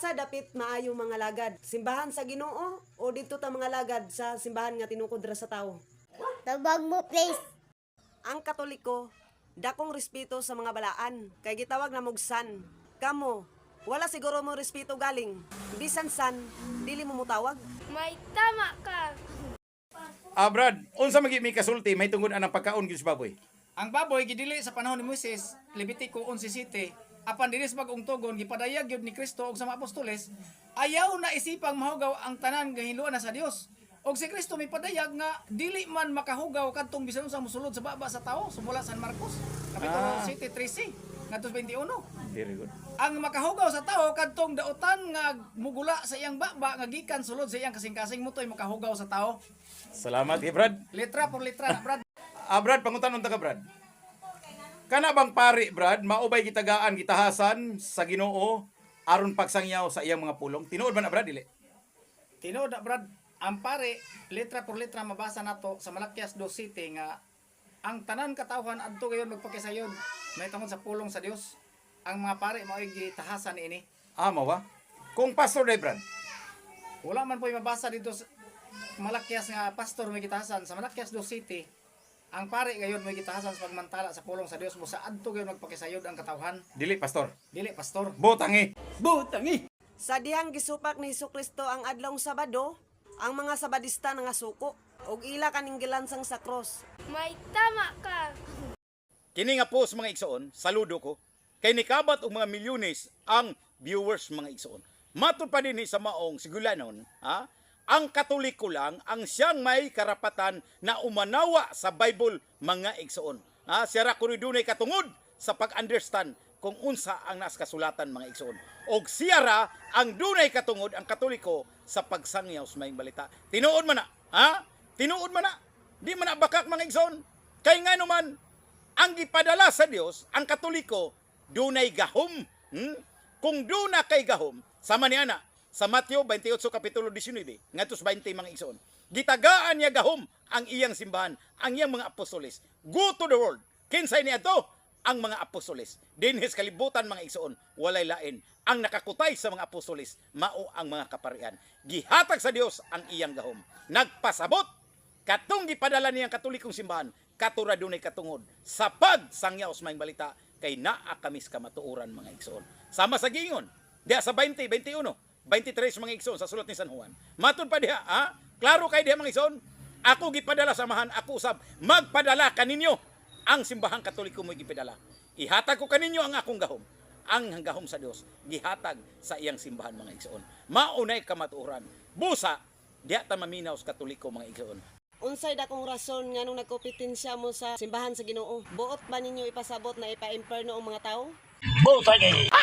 Asa dapit maayo mga lagad? Simbahan sa Ginoo o dito ta mga lagad sa simbahan nga tinukod ra sa tawo? Tabag mo, please. Ang Katoliko, dakong respeto sa mga balaan, kay gitawag na mugsan. Kamo, wala siguro mo respeto galing. Bisan san, dili mo mutawag. May tama ka. Brad, unsa magi mi kasulti may tungod anang pagkaon gyud sa baboy? Ang baboy gidili sa panahon ni Moises, Levitico 11:7, apan dili sa bagong tugon gipadayag gyud ni Kristo ug sa mga apostoles, ayaw na isipang mahugaw ang tanan nga hinluan na sa Dios. Og si Kristo may padayag nga dili man makahugaw kadtong bisan unsa mosulod sa baba sa tao, sumula San Marcos kapitulo 7:13 ngadto 21. Very good. Ang makahugaw sa tao kadtong dautan nga mugula sa iyang baba nga gikan sulod sa iyang kasing-kasing mutoy makahugaw sa tao. Salamat kay Brad. Letra por letra na Brad. Brad, pangutan unta ka Brad. Kana bang pari Brad, maubay gitagaan gitahasan sa Ginoo aron pagsangyaw sa iyang mga pulong? Tinuod man na Brad dili? Tinuod na Brad, ang pare letra por letra mabasa nato sa Malakias 2:7 nga ang tanan katawhan adto gayon magpakisayon may tungod sa pulong sa Dios. Ang mga pare mao'y gitahasan ini. Mao ba? Kung pastor day Brad. Wala man po'y mabasa dito sa Malakias nga pastor may gitahasan sa Malakias 2:7. Ang pare gayon may gitahasan sa pagmantala sa pulong sa Dios busa adto gayon magpakisayod ang katawhan. Dili pastor. Dili pastor. Botangi. Butangi. Sa dihang gisupak ni Hesukristo ang adlong Sabado, ang mga Sabadista nga suko ug ila kaning gilansang sa cross. May tama ka. Kini nga post mga igsoon, saludo ko. Kay nikabat og mga milyones ang viewers mga igsoon. Matud pa dinhi sa maong sigulanon, ang Katoliko lang ang siyang may karapatan na umanawa sa Bible mga igsoon. Siya ra kuno dunay katungod sa pag-understand kung unsa ang nas kasulatan mga igsoon. Og siya ra ang dunay katungod ang Katoliko sa pagsangyaw sa maayong balita. Tinuod man na, Tinuod man na. Di man na bakak mga igsoon. Kay nga naman ang gipadala sa Dios ang Katoliko dunay gahom. Kung duna kay gahom, sama ni ana sa Mateo 28 kapitulo 19 ngadto 20 mga igsoon. Gitagaan niya gahom ang iyang simbahan, ang iyang mga apostoles. Go to the world. Kinsay niadto? Ang mga apostoles. Dinhis kalibutan mga igsoon, walay lain. Ang nakakutay sa mga apostoles, mao ang mga kaparian. Gihatag sa Dios ang iyang gahom. Nagpasabot katong gipadala niyang Katolikong simbahan, katura dunay katungod sa pagsangyaw sa maayong balita kay naa kamis kamatuoran mga igsoon. Sama sa giingon, diha sa 20, 21, 23 mga igsoon sa sulat ni San Juan. Matud pa diha, klaro kay diha mga igsoon, ako gipadala samahan, ako usab magpadala kaninyo ang simbahang Katoliko mo gipadala. Ihatag ko kaninyo ang akong gahom. Ang gahom sa Dios gihatag sa iyang simbahan mga igsoon. Maunay kamatuoran. Busa diha ta maminaw sa Katoliko mga igsoon. Unsay dakong rason nga nung nagkompetensya mo sa simbahan sa Ginoo? Buot ba ninyo ipasabot na ipa-imperno ang mga tao? Botangi.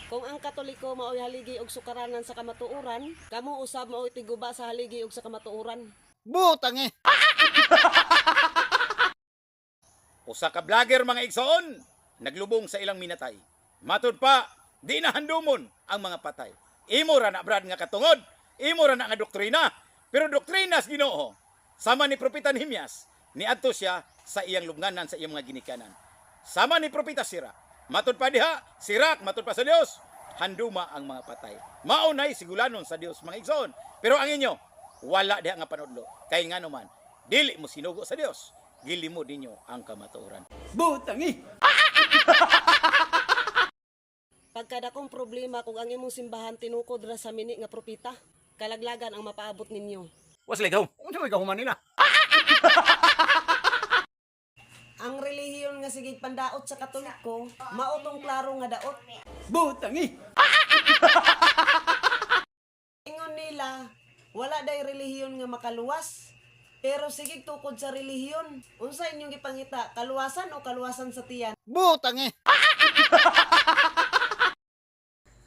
Kung ang Katoliko mao'y haligi og sukaranan sa kamatuoran, kamo usab mao'y tiguba sa haligi og sa kamatuoran. Butangi. Usa ka vlogger mga igsoon, naglubong sa ilang minatay. Matud pa, di na handumon ang mga patay. Imo ra na Brad nga katungod, imo ra na nga doktrina. Pero doktrina sa Ginoo, sama ni Propeta Nehemias, niadto siya sa iyang lubnganan sa iyang mga ginikanan. Sama ni Propeta Sirak, matud pa diha, Sirak, matud pa sa Dios, handuma ang mga patay. Maunay sigulanon sa Dios mga igsoon. Pero ang inyo, wala diha nga panudlo. Kay nga naman, dili mo sinugo sa Dios. Gilimo ninyo ang kamatuoran. Butangi. Pagkadakong problema kung ang imong simbahan tinukod ra sa mini nga propeta, kalaglagan ang mapaabot ninyo. Was ligaw. Unsa may gahuman nila? Ang relihiyon nga sigig pandaot sa Katoliko, maotong klaro nga daot. Butangi. Ingon nila, wala day relihiyon nga makaluwas. Pero sigig tukod sa relihiyon. Unsa inyong gipangita, kaluwasan o kaluwasan sa tiyan? Butangi.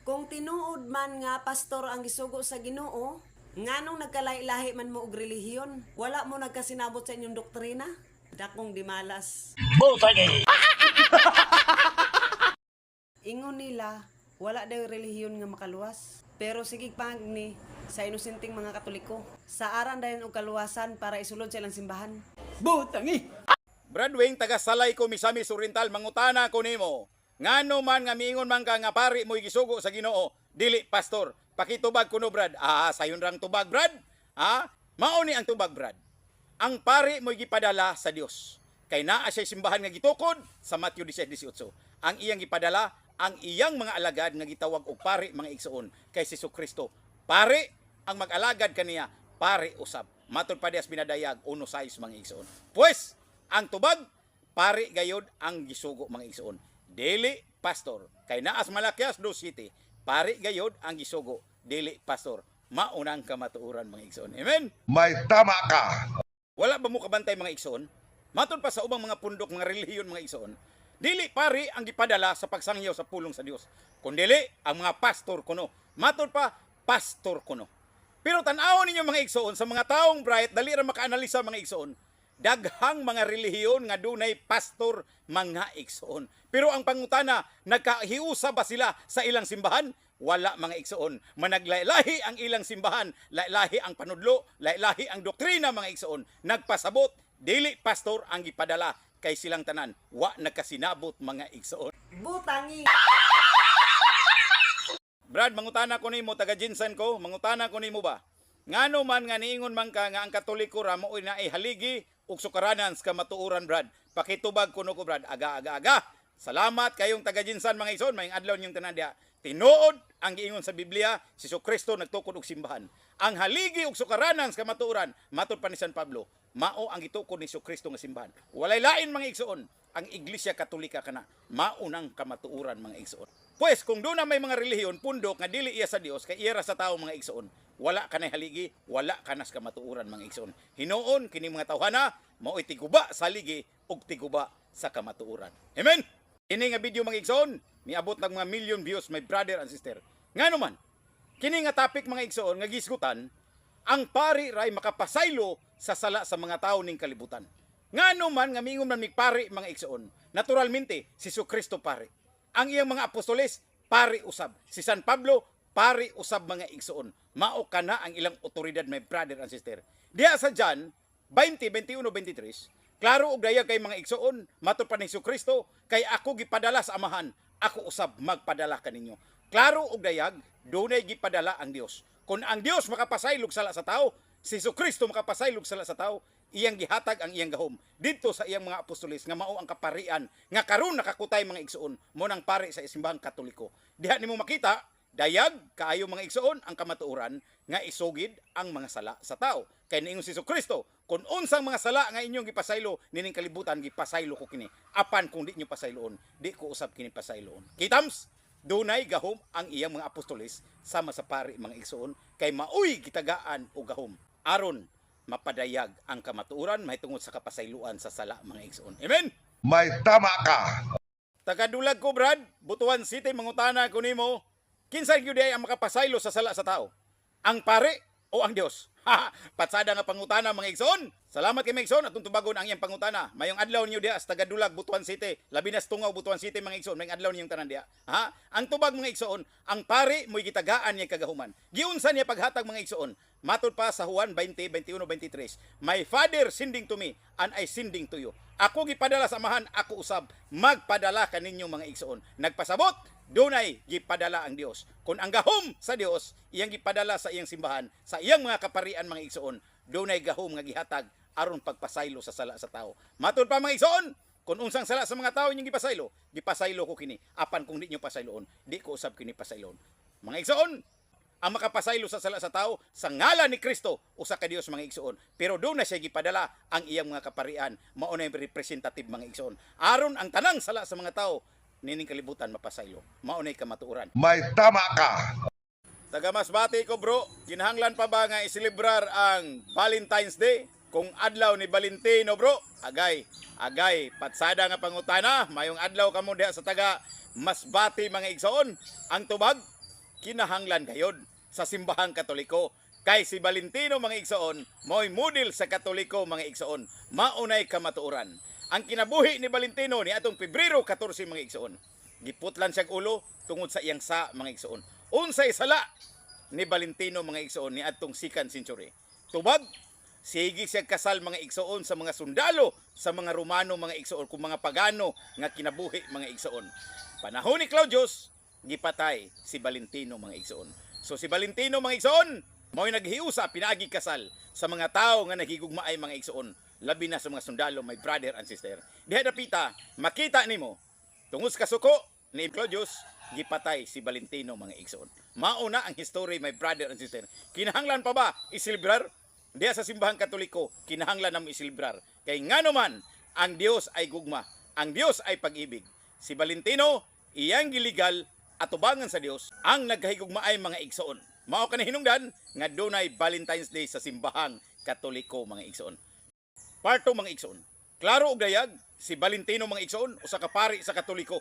Kung tinuod man nga pastor ang gisugo sa Ginoo, nganong nagkalahi-lahi man mo og relihiyon, wala mo nagkasinabot sa inyong doktrina? Dakong dimalas. Butangi. Ingon nila, wala daw relihiyon nga makaluwas. Pero sigig pangni sa inosenteng mga Katoliko, sa aran dayon og kaluwasan para isulod sa ilang simbahan. Butangi. Brad Wing, taga Salay ko, Misamis Oriental, mangutana ko nimo. Ngano man nga miingon man ka nga pari mo gisugo sa Ginoo, dili pastor. Pakitubag kuno brad. Sayon rang tubag brad. Mao ni ang tubag brad. Ang pari mo gipadala sa Dios. Kay naa siya simbahan nga gitukod sa Matthew 16:18. Ang iyang gipadala ang iyang mga alagad nga gitawag og pari mga igsoon kay si Kristo. Pari ang mag-alagad kaniya, pari usab. Matod pa dias binadayag 1:6 mga igsoon. Pues ang tubag pari gayod ang gisugo mga igsoon. Dili pastor. Kay naas Malakias 2:7, pari gayod ang gisugo, dili pastor. Maunang kamatuoran mga igsoon. Amen. May tama ka. Wala ba mo kabantay mga igsoon? Matod pa sa ubang mga pundok, mga relihiyon mga igsoon, dili pari ang gipadala sa pagsangyaw sa pulong sa Dios, kundili ang mga pastor kuno. Matod pa, pastor kuno. Pero tan-awon ninyo mga igsoon, sa mga taong bright, dali ra makaanalisa mga igsoon, daghang mga relihiyon nga dunay pastor mga igsoon. Pero ang pangutana, nagkahiusa ba sila sa ilang simbahan? Wala mga igsoon. Managlaylahi ang ilang simbahan, laylahi ang panudlo, laylahi ang doktrina mga igsoon. Nagpasabot, dili pastor ang gipadala kay silang tanan. Wa nagkasinabot mga igsoon. Butangi. Brad, mangutana ko nimo, taga Jinsan ko, mangutana ko nimo ba? Ngano man nga niingon man ka nga ang Katoliko ra mao na haligi ug sukaranan sa kamatuoran brad. Pakitubag kuno ko brad, aga. Salamat kayong taga Jinsan mga igsoon, mayong adlaw niyong tanan diha. Tinuod ang giingon sa Biblia, si Kristo nagtukod og simbahan. Ang haligi ug sukaranan sa kamatuoran, matod pa ni San Pablo, mao ang gitukod ni Kristo nga simbahan. Walay lain mga igsoon, ang Iglesia Katolika kana, mao nang kamatuoran mga igsoon. Pues kung doon na may mga relihiyon pundok nga dili iya sa Dios kay iya ra sa tawo mga igsoon, wala ka na haligi, wala ka na sa kamatuoran mga igsoon. Hinuon kini mga tawhana, mao'y tiguba sa haligi ug tiguba sa kamatuoran. Amen. Ini nga video mga igsoon, miabot ng mga million views my brother and sister. Ngano man, kini nga topic mga igsoon nga gisgutan, ang pari ray makapasaylo sa sala sa mga tao ning kalibutan. Ngano man nga mingon man migpari mga igsoon, naturalmente si Kristo pari. Ang iyang mga apostoles pari usab. Si San Pablo pari usab mga igsoon. Mao kana ang ilang otoridad my brother and sister. Diha sa John 20:21-23, klaro og dayag kay mga igsoon, matod pa ni Kristo, kay ako gipadala sa Amahan, ako usab magpadala kaninyo. Klaro og dayag, dunay gipadala ang Dios. Kung ang Dios makapasaylog sala sa tao, si Kristo makapasaylog sala sa tao, iyang gihatag ang iyang gahom dito sa iyang mga apostoles nga mao ang kaparian nga karon nakakutay mga igsoon mo nang pari sa simbahang Katoliko. Diha nimo makita dayag kaayo mga igsoon ang kamatuoran nga isugid ang mga sala sa tao. Kay niingon si Kristo, kung unsang mga sala nga inyong gipasaylo nining kalibutan gipasaylo ko kini. Apan kung di nyo pasayloon, di ko usab kini pasayloon. Kitams, dunay gahom ang iyang mga apostoles sama sa pari mga igsoon kay maoy gitagaan og gahom aron mapadayag ang kamatuoran mahitungod sa kapasayloan sa sala mga igsoon. Amen. May tama ka. Tagadulag ko brad, Butuan City mangutana ko nimo, kinsa gyud ang makapasaylo sa sala sa tao? Ang pare o ang Dios? Patsada nga pangutana mga igsoon. Salamat kay mga igsoon atong tubagon ang iyang pangutana. Mayong adlaw niyo diha sa Tagadulag Butuan City, labi na sa Tungaw Butuan City mga igsoon, mayong adlaw niyong tanan diha. Ang tubag mga igsoon, ang pare mo'y gitagaan niya kagahuman. Giunsa niya paghatag mga igsoon? Matod pa sa Juan 20:21-23, my Father sending to me and I sending to you. Ako gipadala sa Amahan, ako usab magpadala kaninyo mga igsoon. Nagpasabot, dunay gipadala ang Dios. Kung ang gahom sa Dios iyang gipadala sa iyang simbahan, sa iyang mga kaparian mga igsoon, dunay gahom nga gihatag aron pagpasaylo sa sala sa tao. Matod pa mga igsoon, kung unsang sala sa mga tao inyong gipasaylo ko kini. Apan kung di nyo pasayloon, di ko usab kini pasayloon. Mga igsoon, ang makapasaylo sa sala sa tao sa ngalan ni Kristo usa ka Dios mga igsoon. Pero doon na siya gipadala ang iyang mga kaparian, mao na representative mga igsoon. Aron ang tanang sala sa mga tao nining kalibutan mapasaylo. Mao na kamatuoran. May tama ka. Taga Masbate ko bro, kinahanglan pa ba nga iselebrar ang Valentine's Day? Kung adlaw ni Valentino bro, agay, patsada nga pangutana, mayong adlaw kamo diha sa taga Masbate mga igsoon. Ang tubag, kinahanglan gayod sa simbahang Katoliko. Kay si Valentino mga igsoon, mo'y model sa Katoliko mga igsoon. Maunay kamatuoran. Ang kinabuhi ni Valentino ni atong Pebrero 14 mga igsoon. Giputlan siyang ulo tungod sa iyang sa mga igsoon. Unsay sala ni Valentino mga igsoon ni atong 2nd century. Tubag, sige siya kasal mga igsoon sa mga sundalo, sa mga Romano mga igsoon, kung mga pagano nga kinabuhi mga igsoon. Panahon ni Claudius, gipatay si Valentino mga igsoon. So si Valentino mga igsoon, mao'y naghiusa pinaagi kasal sa mga tao nga nagigugmaay mga igsoon, labi na sa mga sundalo, my brother and sister. Diha dapita, makita nimo tungod sa kasuko ni Claudius, gipatay si Valentino mga igsoon. Mauna ang history, my brother and sister. Kinahanglan pa ba isilibrar? Diha sa simbahang Katoliko, kinahanglan namo isilibrar. Kay ngano man ang Dios ay gugma, ang Dios ay pag-ibig. Si Valentino, iyang giligal at tubangan sa Dios ang naghahigugmaay mga igsoon. Mao ka na hinungdan nga dunay Valentine's Day sa simbahang Katoliko mga igsoon. Parto mga igsoon. Klaro og dayag si Valentino mga igsoon usa ka pari sa Katoliko.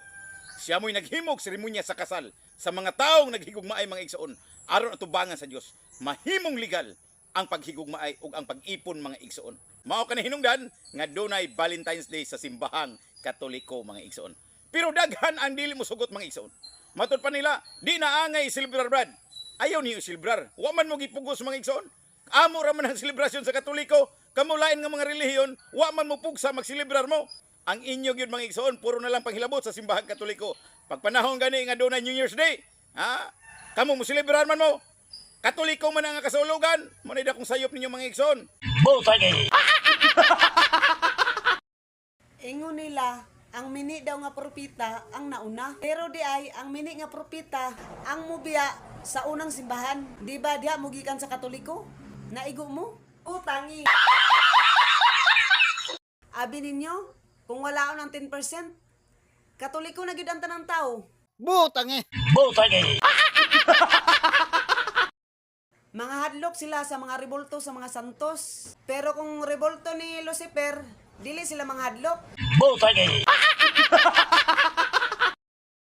Siya mo'y naghimog seremonya sa kasal sa mga taong naghigugmaay mga igsoon aron atubangan sa Dios. Mahimong legal ang paghigugmaay ug ang pag-ipon mga igsoon. Mao ka na hinungdan nga dunay Valentine's Day sa simbahang Katoliko mga igsoon. Pero daghan ang dili mo sugot mga igsoon. Matod pa nila, di na angay silibrar brad. Ayaw niyo silibrar. Wa man mo gipugos mga igsoon. Amo ra man ang selebrasyon sa Katoliko. Kamulain nga mga relihiyon, wa man mo pugsa magsilibrar mo. Ang inyo gyud mga igsoon, puro na lang panghilabot sa simbahang Katoliko. Pagpanahon gani nga doon New Year's Day, ha? Kamo mo silibrar man mo. Katoliko man ang kasulugan. Munay dakong sayop ninyo mga igsoon. Ingon nila, ang mini daw nga propita ang nauna. Pero di ay, ang mini nga propita ang mubiya sa unang simbahan. Di ba diha mugikan sa Katoliko? Naigo mo? Utangi. Abi ninyo, kung wala ng 10%, Katoliko na gid ang tanang tao. Mga hadlok sila sa mga rebolto sa mga santos. Pero kung rebolto ni Lucifer, dili sila mga hadlok.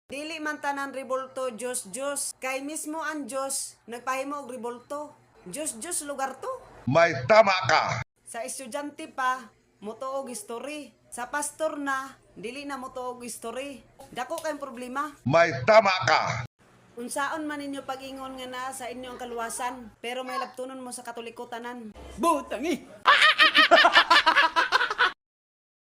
Dili man tanan rebolto Diyos. Kay mismo ang Diyos nagpahimo og rebolto. Diyos lugar to. May tama ka. Sa estudyante pa, motuog history. Sa pastor na, dili na motuog history. Dako kayong problema. May tama ka. Unsaon man ninyo pag-ingon nga na sa inyo ang kaluwasan, pero may labtunon mo sa Katoliko tanan. Butangi!